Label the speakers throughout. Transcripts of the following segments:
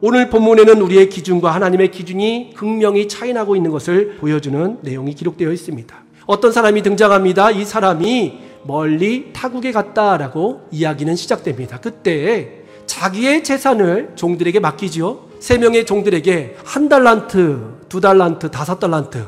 Speaker 1: 오늘 본문에는 우리의 기준과 하나님의 기준이 극명히 차이나고 있는 것을 보여주는 내용이 기록되어 있습니다. 어떤 사람이 등장합니다. 이 사람이 멀리 타국에 갔다라고 이야기는 시작됩니다. 그때 자기의 재산을 종들에게 맡기죠. 3명의 종들에게 1달란트, 2달란트, 5달란트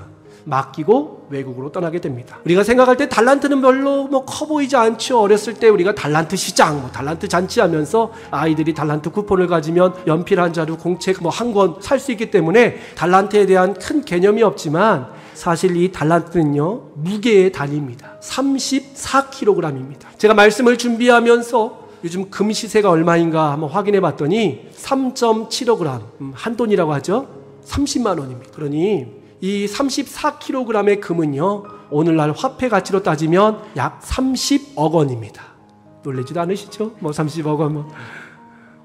Speaker 1: 맡기고 외국으로 떠나게 됩니다. 우리가 생각할 때 달란트는 별로 커 보이지 않죠. 어렸을 때 우리가 달란트 시장, 달란트 잔치 하면서 아이들이 달란트 쿠폰을 가지면 연필 한 자루, 공책 한 권 살 수 있기 때문에 달란트에 대한 큰 개념이 없지만 사실 이 달란트는요, 무게의 단위입니다. 34kg입니다. 제가 말씀을 준비하면서 요즘 금 시세가 얼마인가 한번 확인해 봤더니 3.75g, 한돈이라고 하죠. 30만 원입니다. 그러니 이 34kg의 금은요, 오늘날 화폐 가치로 따지면 약 30억 원입니다. 놀라지도 않으시죠? 30억 원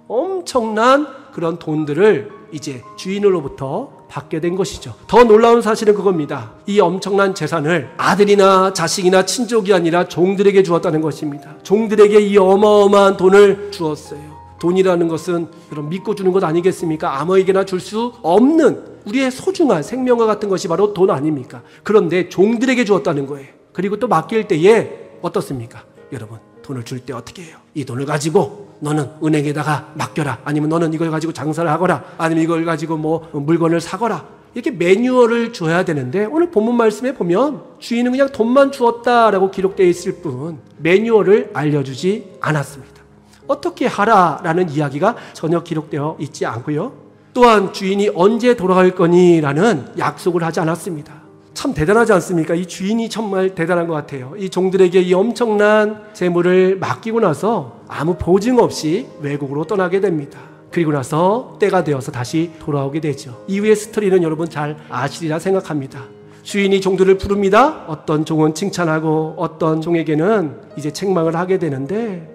Speaker 1: 엄청난 그런 돈들을 이제 주인으로부터 받게 된 것이죠. 더 놀라운 사실은 그겁니다. 이 엄청난 재산을 아들이나 자식이나 친족이 아니라 종들에게 주었다는 것입니다. 종들에게 이 어마어마한 돈을 주었어요. 돈이라는 것은 여러분 믿고 주는 것 아니겠습니까? 아무에게나 줄 수 없는 우리의 소중한 생명과 같은 것이 바로 돈 아닙니까? 그런데 종들에게 주었다는 거예요. 그리고 또 맡길 때에 어떻습니까? 여러분, 돈을 줄 때 어떻게 해요? 이 돈을 가지고 너는 은행에다가 맡겨라. 아니면 너는 이걸 가지고 장사를 하거라. 아니면 이걸 가지고 물건을 사거라. 이렇게 매뉴얼을 줘야 되는데 오늘 본문 말씀에 보면 주인은 그냥 돈만 주었다라고 기록되어 있을 뿐 매뉴얼을 알려주지 않았습니다. 어떻게 하라라는 이야기가 전혀 기록되어 있지 않고요. 또한 주인이 언제 돌아갈 거니라는 약속을 하지 않았습니다. 참 대단하지 않습니까? 이 주인이 정말 대단한 것 같아요. 이 종들에게 이 엄청난 재물을 맡기고 나서 아무 보증 없이 외국으로 떠나게 됩니다. 그리고 나서 때가 되어서 다시 돌아오게 되죠. 이후의 스토리는 여러분 잘 아시리라 생각합니다. 주인이 종들을 부릅니다. 어떤 종은 칭찬하고 어떤 종에게는 이제 책망을 하게 되는데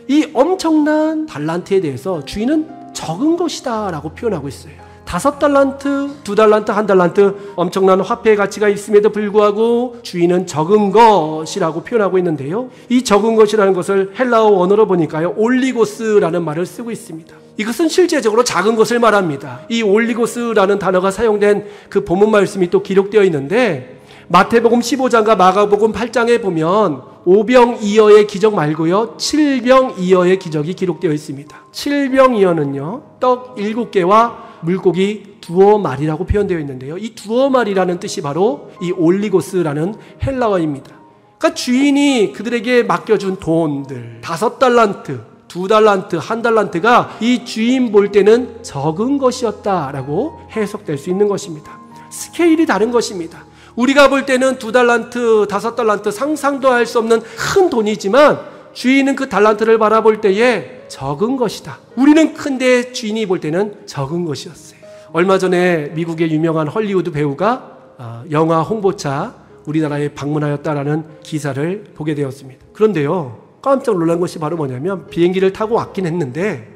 Speaker 1: 이 엄청난 달란트에 대해서 주인은 적은 것이다 라고 표현하고 있어요. 5달란트, 2달란트, 1달란트 엄청난 화폐의 가치가 있음에도 불구하고 주인은 적은 것이라고 표현하고 있는데요. 이 적은 것이라는 것을 헬라어 원어로 보니까요, 올리고스라는 말을 쓰고 있습니다. 이것은 실제적으로 작은 것을 말합니다. 이 올리고스라는 단어가 사용된 그 본문 말씀이 또 기록되어 있는데 마태복음 15장과 마가복음 8장에 보면 5병2어의 기적 말고요, 7병2어의 기적이 기록되어 있습니다. 7병2어는요, 떡 7개와 물고기 2마리라고 표현되어 있는데요. 이 2마리라는 뜻이 바로 이 올리고스라는 헬라어입니다. 그러니까 주인이 그들에게 맡겨준 돈들 5달란트, 2달란트, 1달란트가 이 주인 볼 때는 적은 것이었다라고 해석될 수 있는 것입니다. 스케일이 다른 것입니다. 우리가 볼 때는 2달란트, 5달란트 상상도 할 수 없는 큰 돈이지만 주인은 그 달란트를 바라볼 때에 적은 것이다. 우리는 큰데 주인이 볼 때는 적은 것이었어요. 얼마 전에 미국의 유명한 헐리우드 배우가 영화 홍보차 우리나라에 방문하였다라는 기사를 보게 되었습니다. 그런데요, 깜짝 놀란 것이 바로 뭐냐면 비행기를 타고 왔긴 했는데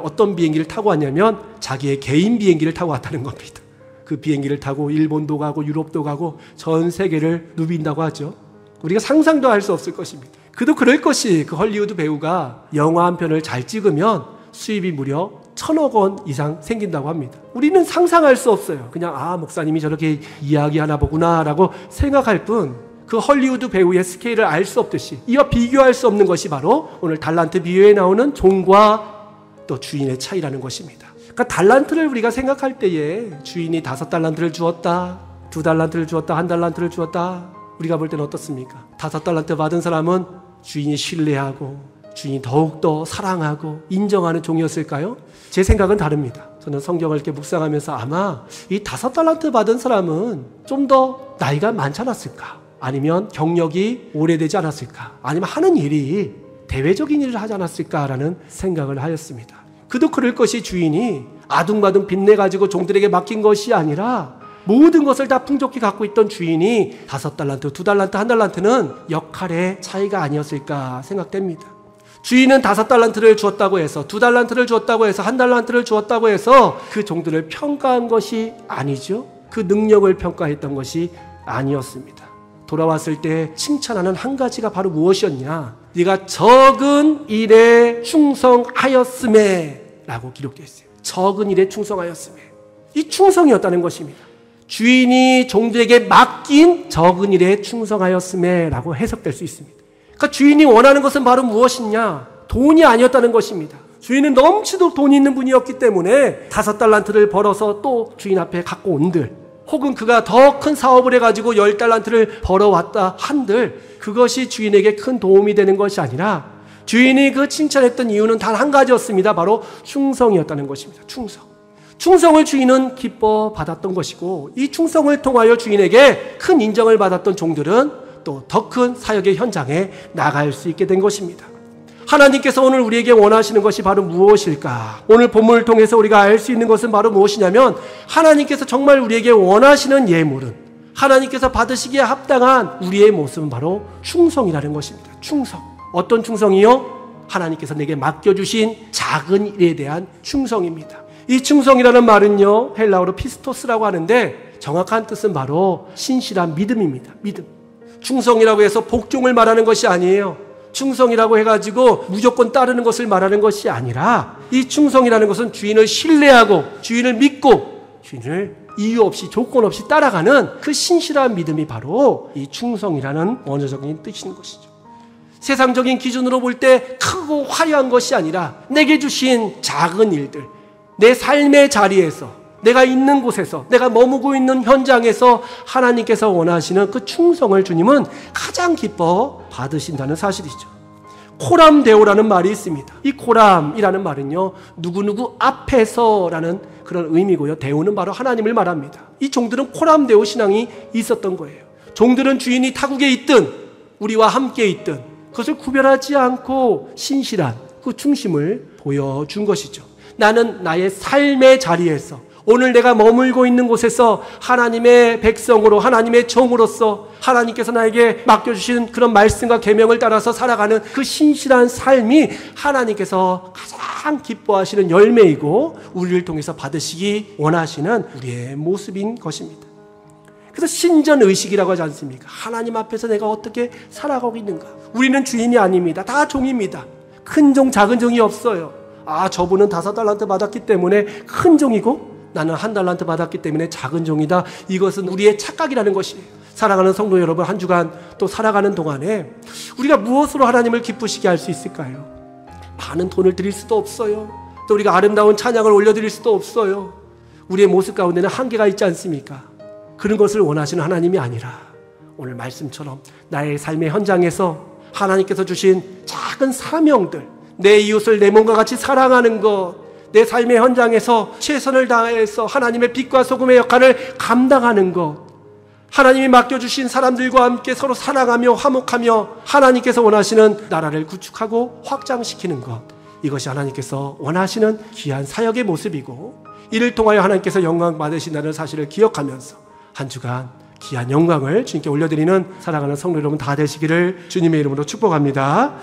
Speaker 1: 어떤 비행기를 타고 왔냐면 자기의 개인 비행기를 타고 왔다는 겁니다. 그 비행기를 타고 일본도 가고 유럽도 가고 전 세계를 누빈다고 하죠. 우리가 상상도 할 수 없을 것입니다. 그도 그럴 것이 그 헐리우드 배우가 영화 한 편을 잘 찍으면 수입이 무려 1,000억 원 이상 생긴다고 합니다. 우리는 상상할 수 없어요. 그냥 목사님이 저렇게 이야기하나 보구나 라고 생각할 뿐 그 헐리우드 배우의 스케일을 알 수 없듯이 이와 비교할 수 없는 것이 바로 오늘 달란트 비유에 나오는 종과 또 주인의 차이라는 것입니다. 그러니까 달란트를 우리가 생각할 때에 주인이 5달란트를 주었다, 2달란트를 주었다, 1달란트를 주었다, 우리가 볼 때는 어떻습니까? 5달란트 받은 사람은 주인이 신뢰하고 주인이 더욱더 사랑하고 인정하는 종이었을까요? 제 생각은 다릅니다. 저는 성경을 이렇게 묵상하면서 아마 이 5달란트 받은 사람은 좀 더 나이가 많지 않았을까? 아니면 경력이 오래되지 않았을까? 아니면 하는 일이 대외적인 일을 하지 않았을까라는 생각을 하였습니다. 그도 그럴 것이 주인이 아둥바둥 빚내가지고 종들에게 맡긴 것이 아니라 모든 것을 다 풍족히 갖고 있던 주인이 5달란트, 2달란트, 1달란트는 역할의 차이가 아니었을까 생각됩니다. 주인은 5달란트를 주었다고 해서 2달란트를 주었다고 해서 1달란트를 주었다고 해서 그 종들을 평가한 것이 아니죠. 그 능력을 평가했던 것이 아니었습니다. 돌아왔을 때 칭찬하는 한 가지가 바로 무엇이었냐? 네가 적은 일에 충성하였음에 라고 기록되어 있어요. 적은 일에 충성하였으며. 이 충성이었다는 것입니다. 주인이 종들에게 맡긴 적은 일에 충성하였음에 라고 해석될 수 있습니다. 그러니까 주인이 원하는 것은 바로 무엇이냐? 돈이 아니었다는 것입니다. 주인은 넘치도록 돈이 있는 분이었기 때문에 5달란트를 벌어서 또 주인 앞에 갖고 온들, 혹은 그가 더 큰 사업을 해가지고 10달란트를 벌어왔다 한들, 그것이 주인에게 큰 도움이 되는 것이 아니라 주인이 그 칭찬했던 이유는 단 한 가지였습니다. 바로 충성이었다는 것입니다. 충성을 주인은 기뻐 받았던 것이고, 이 충성을 통하여 주인에게 큰 인정을 받았던 종들은 또 더 큰 사역의 현장에 나갈 수 있게 된 것입니다. 하나님께서 오늘 우리에게 원하시는 것이 바로 무엇일까? 오늘 본문을 통해서 우리가 알 수 있는 것은 바로 무엇이냐면, 하나님께서 정말 우리에게 원하시는 예물은, 하나님께서 받으시기에 합당한 우리의 모습은 바로 충성이라는 것입니다. 충성. 어떤 충성이요? 하나님께서 내게 맡겨주신 작은 일에 대한 충성입니다. 이 충성이라는 말은요, 헬라어로 피스토스라고 하는데 정확한 뜻은 바로 신실한 믿음입니다. 믿음. 충성이라고 해서 복종을 말하는 것이 아니에요. 충성이라고 해가지고 무조건 따르는 것을 말하는 것이 아니라, 이 충성이라는 것은 주인을 신뢰하고 주인을 믿고 주인을 이유 없이 조건 없이 따라가는 그 신실한 믿음이 바로 이 충성이라는 원어적인 뜻인 것이죠. 세상적인 기준으로 볼 때 크고 화려한 것이 아니라 내게 주신 작은 일들, 내 삶의 자리에서, 내가 있는 곳에서, 내가 머무고 있는 현장에서 하나님께서 원하시는 그 충성을 주님은 가장 기뻐 받으신다는 사실이죠. 코람데오라는 말이 있습니다. 이 코람이라는 말은요, 누구누구 앞에서라는 그런 의미고요. 데오는 바로 하나님을 말합니다. 이 종들은 코람데오 신앙이 있었던 거예요. 종들은 주인이 타국에 있든 우리와 함께 있든 그것을 구별하지 않고 신실한 그 중심을 보여준 것이죠. 나는 나의 삶의 자리에서, 오늘 내가 머물고 있는 곳에서 하나님의 백성으로, 하나님의 종으로서 하나님께서 나에게 맡겨주신 그런 말씀과 계명을 따라서 살아가는 그 신실한 삶이 하나님께서 가장 기뻐하시는 열매이고 우리를 통해서 받으시기 원하시는 우리의 모습인 것입니다. 그래서 신전의식이라고 하지 않습니까? 하나님 앞에서 내가 어떻게 살아가고 있는가. 우리는 주인이 아닙니다. 다 종입니다. 큰 종, 작은 종이 없어요. 저분은 5달란트 받았기 때문에 큰 종이고 나는 1달란트 받았기 때문에 작은 종이다. 이것은 우리의 착각이라는 것이에요. 사랑하는 성도 여러분, 한 주간 또 살아가는 동안에 우리가 무엇으로 하나님을 기쁘시게 할 수 있을까요? 많은 돈을 드릴 수도 없어요. 또 우리가 아름다운 찬양을 올려드릴 수도 없어요. 우리의 모습 가운데는 한계가 있지 않습니까? 그런 것을 원하시는 하나님이 아니라 오늘 말씀처럼 나의 삶의 현장에서 하나님께서 주신 작은 사명들, 내 이웃을 내 몸과 같이 사랑하는 것, 내 삶의 현장에서 최선을 다해서 하나님의 빛과 소금의 역할을 감당하는 것, 하나님이 맡겨주신 사람들과 함께 서로 사랑하며 화목하며 하나님께서 원하시는 나라를 구축하고 확장시키는 것, 이것이 하나님께서 원하시는 귀한 사역의 모습이고, 이를 통하여 하나님께서 영광 받으신다는 사실을 기억하면서 한 주간 귀한 영광을 주님께 올려드리는 사랑하는 성도 여러분 다 되시기를 주님의 이름으로 축복합니다.